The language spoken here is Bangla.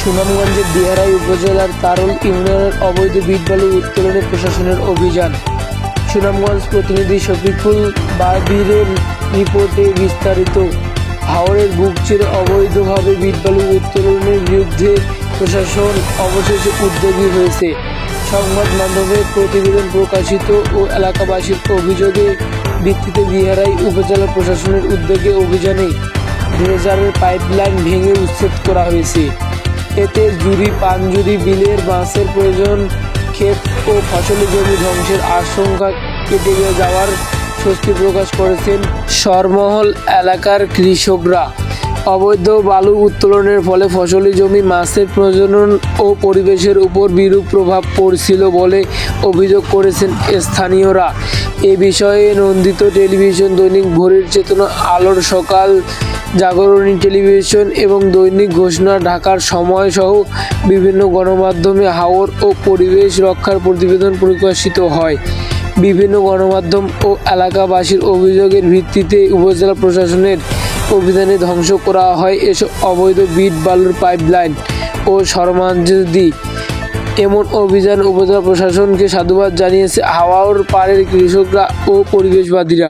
সুনামগঞ্জের দিয়ারাই উপজেলার তারল ইউনিয়নের অবৈধ বিট বালু উত্তোলনে প্রশাসনের অভিযান। সুনামগঞ্জ প্রতিনিধি শফিকুল বাবিরের রিপোর্টে বিস্তারিত। হাওরের বুক চিরে অবৈধভাবে বিট বালু উত্তোলনের বিরুদ্ধে প্রশাসন অবশেষে উদ্যোগী হয়েছে। সংবাদ মাধ্যমে প্রতিবেদন প্রকাশিত ও এলাকাবাসীর অভিযোগের ভিত্তিতে দিয়ারাই উপজেলা প্রশাসনের উদ্যোগে অভিযানে ড্রেজারের পাইপলাইন ভেঙে উচ্ছেদ করা হয়েছে। এতে পানজুরি বিলের বাঁশের প্রয়োজন, ক্ষেত ও ফসলি জমি ধ্বংসের আশঙ্কা কেটে যাওয়ার স্বস্তি প্রকাশ করেছেন সরমহল এলাকার কৃষকরা। অবৈধ বালু উত্তোলনের ফলে ফসলি জমি, মাছের প্রজনন ও পরিবেশের উপর বিরূপ প্রভাব পড়ছিল বলে অভিযোগ করেছেন স্থানীয়রা। এ বিষয়ে নন্দিত টেলিভিশন, দৈনিক ভোরের চেতনা, আলোর সকাল, জাগরণী টেলিভিশন এবং দৈনিক ঘোষণা, ঢাকার সময় সহ বিভিন্ন গণমাধ্যমে হাওর ও পরিবেশ রক্ষার প্রতিবেদন প্রকাশিত হয়। বিভিন্ন গণমাধ্যম ও এলাকাবাসীর অভিযোগের ভিত্তিতে উপজেলা প্রশাসনের অভিযানে ধ্বংস করা হয় এসব অবৈধ বিট বালুর পাইপলাইন ও সরঞ্জামাদি। এমন অভিযান উপজেলা প্রশাসনকে সাধুবাদ জানিয়েছে হাওর পাড়ের কৃষকরা ও পরিবেশবাদীরা।